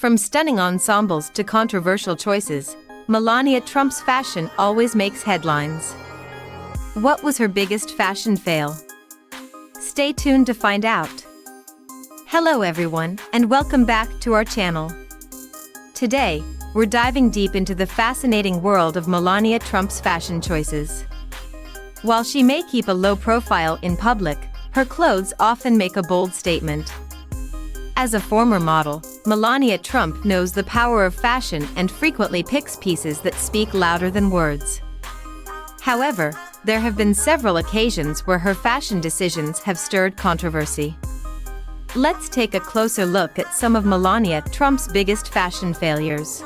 From stunning ensembles to controversial choices, Melania Trump's fashion always makes headlines. What was her biggest fashion fail? Stay tuned to find out. Hello everyone, and welcome back to our channel. Today, we're diving deep into the fascinating world of Melania Trump's fashion choices. While she may keep a low profile in public, her clothes often make a bold statement. As a former model, Melania Trump knows the power of fashion and frequently picks pieces that speak louder than words. However, there have been several occasions where her fashion decisions have stirred controversy. Let's take a closer look at some of Melania Trump's biggest fashion failures.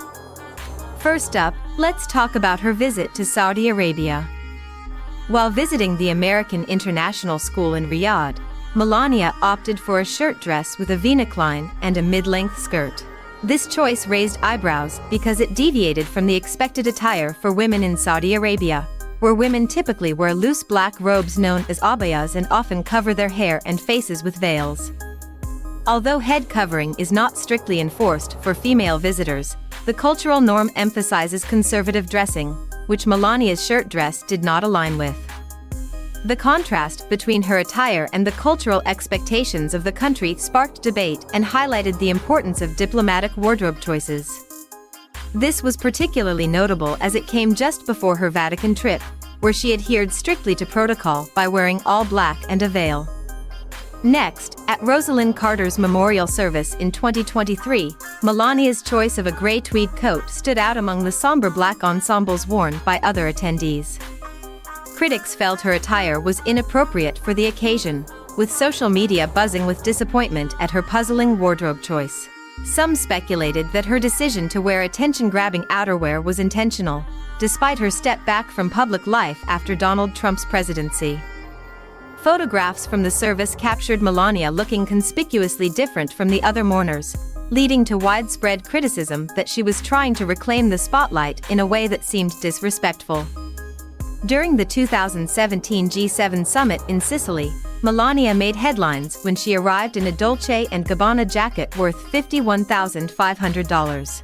First up, let's talk about her visit to Saudi Arabia. While visiting the American International School in Riyadh, Melania opted for a shirt dress with a V-neckline and a mid-length skirt. This choice raised eyebrows because it deviated from the expected attire for women in Saudi Arabia, where women typically wear loose black robes known as abayas and often cover their hair and faces with veils. Although head covering is not strictly enforced for female visitors, the cultural norm emphasizes conservative dressing, which Melania's shirt dress did not align with. The contrast between her attire and the cultural expectations of the country sparked debate and highlighted the importance of diplomatic wardrobe choices. This was particularly notable as it came just before her Vatican trip, where she adhered strictly to protocol by wearing all black and a veil. Next, at Rosalind Carter's memorial service in 2023, Melania's choice of a gray tweed coat stood out among the somber black ensembles worn by other attendees. Critics felt her attire was inappropriate for the occasion, with social media buzzing with disappointment at her puzzling wardrobe choice. Some speculated that her decision to wear attention-grabbing outerwear was intentional, despite her step back from public life after Donald Trump's presidency. Photographs from the service captured Melania looking conspicuously different from the other mourners, leading to widespread criticism that she was trying to reclaim the spotlight in a way that seemed disrespectful. During the 2017 G7 summit in Sicily, Melania made headlines when she arrived in a Dolce & Gabbana jacket worth $51,500.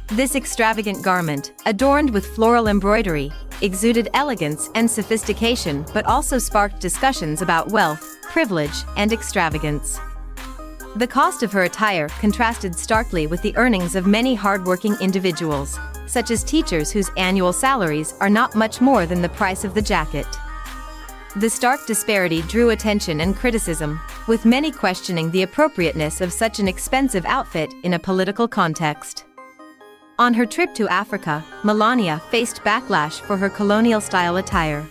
This extravagant garment, adorned with floral embroidery, exuded elegance and sophistication but also sparked discussions about wealth, privilege, and extravagance. The cost of her attire contrasted starkly with the earnings of many hardworking individuals, such as teachers whose annual salaries are not much more than the price of the jacket. The stark disparity drew attention and criticism, with many questioning the appropriateness of such an expensive outfit in a political context. On her trip to Africa, Melania faced backlash for her colonial-style attire.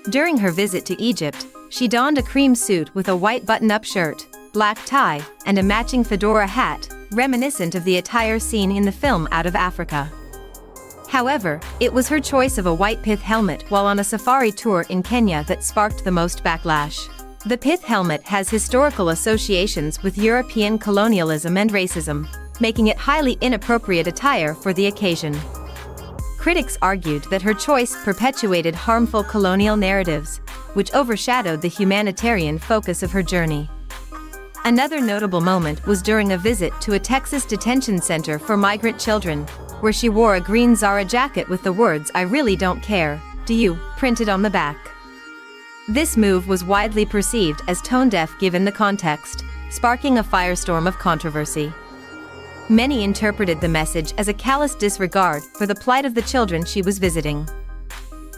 During her visit to Egypt, she donned a cream suit with a white button-up shirt, black tie, and a matching fedora hat, reminiscent of the attire seen in the film Out of Africa. However, it was her choice of a white pith helmet while on a safari tour in Kenya that sparked the most backlash. The pith helmet has historical associations with European colonialism and racism, making it highly inappropriate attire for the occasion. Critics argued that her choice perpetuated harmful colonial narratives, which overshadowed the humanitarian focus of her journey. Another notable moment was during a visit to a Texas detention center for migrant children, where she wore a green Zara jacket with the words "I really don't care, do you?" printed on the back. This move was widely perceived as tone-deaf given the context, sparking a firestorm of controversy. Many interpreted the message as a callous disregard for the plight of the children she was visiting.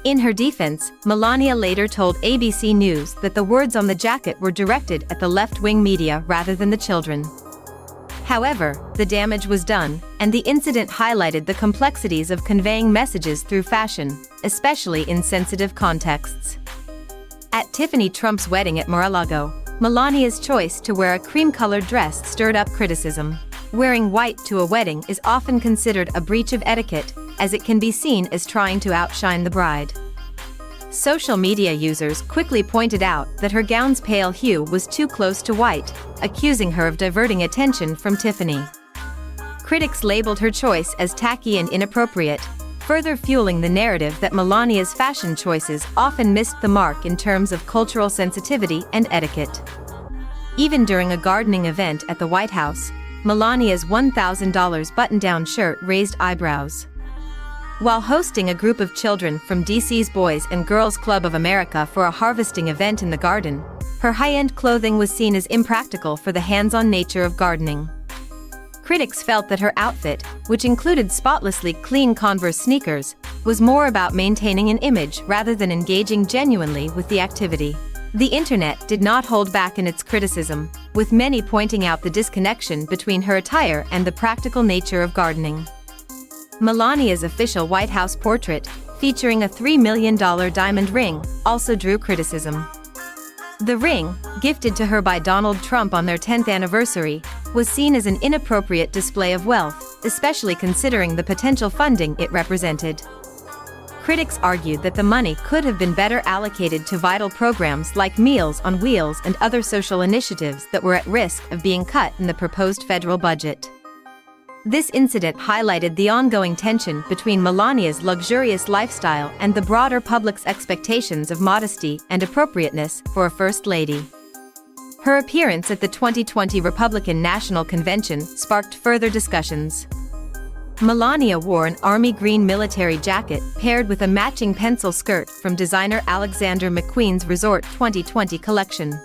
In her defense, Melania later told ABC News that the words on the jacket were directed at the left-wing media rather than the children. However, the damage was done, and the incident highlighted the complexities of conveying messages through fashion, especially in sensitive contexts. At Tiffany Trump's wedding at Mar-a-Lago, Melania's choice to wear a cream-colored dress stirred up criticism. Wearing white to a wedding is often considered a breach of etiquette, as it can be seen as trying to outshine the bride. Social media users quickly pointed out that her gown's pale hue was too close to white, accusing her of diverting attention from Tiffany. Critics labeled her choice as tacky and inappropriate, further fueling the narrative that Melania's fashion choices often missed the mark in terms of cultural sensitivity and etiquette. Even during a gardening event at the White House, Melania's $1,000 button-down shirt raised eyebrows. While hosting a group of children from DC's Boys and Girls Club of America for a harvesting event in the garden, her high-end clothing was seen as impractical for the hands-on nature of gardening. Critics felt that her outfit, which included spotlessly clean Converse sneakers, was more about maintaining an image rather than engaging genuinely with the activity. The internet did not hold back in its criticism, with many pointing out the disconnection between her attire and the practical nature of gardening. Melania's official White House portrait, featuring a $3 million diamond ring, also drew criticism. The ring, gifted to her by Donald Trump on their 10th anniversary, was seen as an inappropriate display of wealth, especially considering the potential funding it represented. Critics argued that the money could have been better allocated to vital programs like Meals on Wheels and other social initiatives that were at risk of being cut in the proposed federal budget. This incident highlighted the ongoing tension between Melania's luxurious lifestyle and the broader public's expectations of modesty and appropriateness for a First Lady. Her appearance at the 2020 Republican National Convention sparked further discussions. Melania wore an army green military jacket paired with a matching pencil skirt from designer Alexander McQueen's Resort 2020 collection.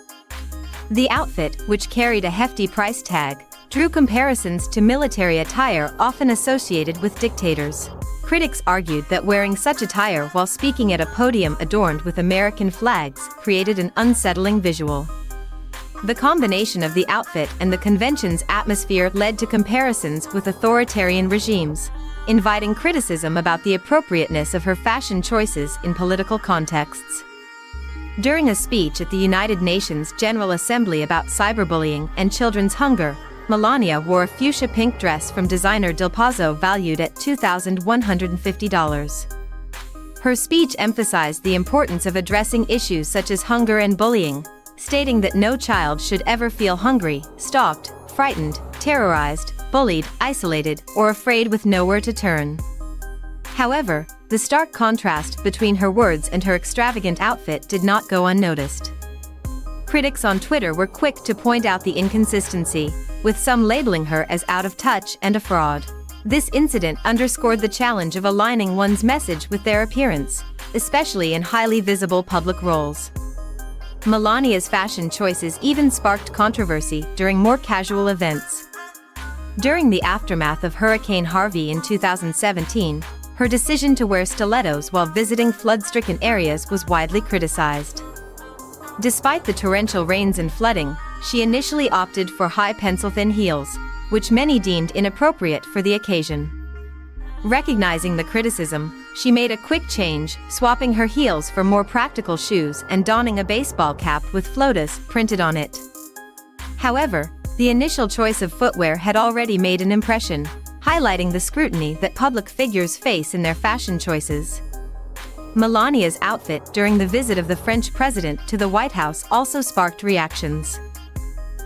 The outfit, which carried a hefty price tag, drew comparisons to military attire often associated with dictators. Critics argued that wearing such attire while speaking at a podium adorned with American flags created an unsettling visual. The combination of the outfit and the convention's atmosphere led to comparisons with authoritarian regimes, inviting criticism about the appropriateness of her fashion choices in political contexts. During a speech at the United Nations General Assembly about cyberbullying and children's hunger, Melania wore a fuchsia pink dress from designer Del Pazzo valued at $2,150. Her speech emphasized the importance of addressing issues such as hunger and bullying, stating that no child should ever feel hungry, stalked, frightened, terrorized, bullied, isolated, or afraid with nowhere to turn. However, the stark contrast between her words and her extravagant outfit did not go unnoticed. Critics on Twitter were quick to point out the inconsistency, with some labeling her as out of touch and a fraud. This incident underscored the challenge of aligning one's message with their appearance, especially in highly visible public roles. Melania's fashion choices even sparked controversy during more casual events. During the aftermath of Hurricane Harvey in 2017, her decision to wear stilettos while visiting flood-stricken areas was widely criticized. Despite the torrential rains and flooding, she initially opted for high pencil-thin heels, which many deemed inappropriate for the occasion. Recognizing the criticism, she made a quick change, swapping her heels for more practical shoes and donning a baseball cap with FLOTUS printed on it. However, the initial choice of footwear had already made an impression, highlighting the scrutiny that public figures face in their fashion choices. Melania's outfit during the visit of the French president to the White House also sparked reactions.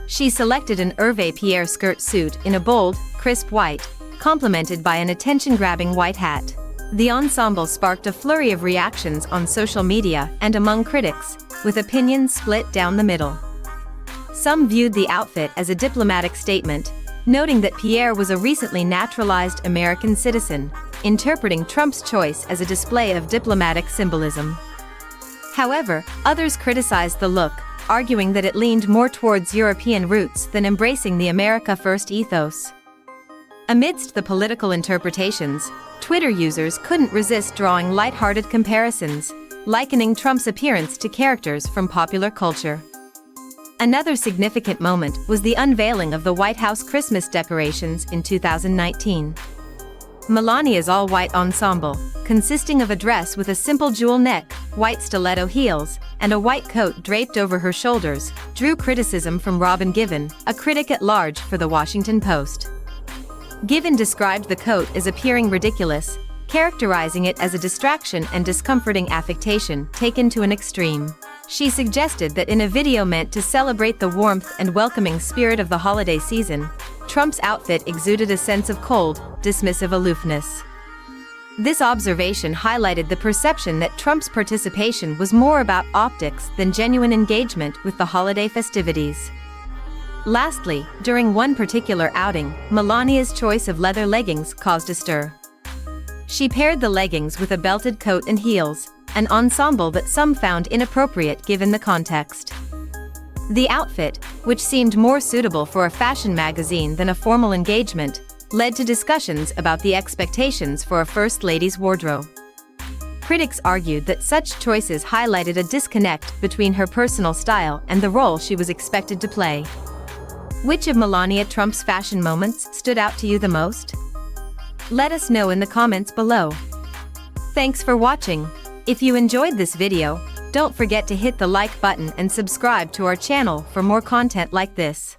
She selected an Hervé Pierre skirt suit in a bold, crisp white, complemented by an attention-grabbing white hat. The ensemble sparked a flurry of reactions on social media and among critics, with opinions split down the middle. Some viewed the outfit as a diplomatic statement, noting that Pierre was a recently naturalized American citizen, interpreting Trump's choice as a display of diplomatic symbolism. However, others criticized the look, arguing that it leaned more towards European roots than embracing the America First ethos. Amidst the political interpretations, Twitter users couldn't resist drawing lighthearted comparisons, likening Trump's appearance to characters from popular culture. Another significant moment was the unveiling of the White House Christmas decorations in 2019. Melania's all-white ensemble, consisting of a dress with a simple jewel neck, white stiletto heels, and a white coat draped over her shoulders, drew criticism from Robin Givhan, a critic at large for The Washington Post. Givhan described the coat as appearing ridiculous, characterizing it as a distraction and discomforting affectation taken to an extreme. She suggested that in a video meant to celebrate the warmth and welcoming spirit of the holiday season, Trump's outfit exuded a sense of cold, dismissive aloofness. This observation highlighted the perception that Trump's participation was more about optics than genuine engagement with the holiday festivities. Lastly, during one particular outing, Melania's choice of leather leggings caused a stir. She paired the leggings with a belted coat and heels, an ensemble that some found inappropriate given the context. The outfit, which seemed more suitable for a fashion magazine than a formal engagement, led to discussions about the expectations for a first lady's wardrobe. Critics argued that such choices highlighted a disconnect between her personal style and the role she was expected to play. Which of Melania Trump's fashion moments stood out to you the most? Let us know in the comments below. Thanks for watching. If you enjoyed this video, don't forget to hit the like button and subscribe to our channel for more content like this.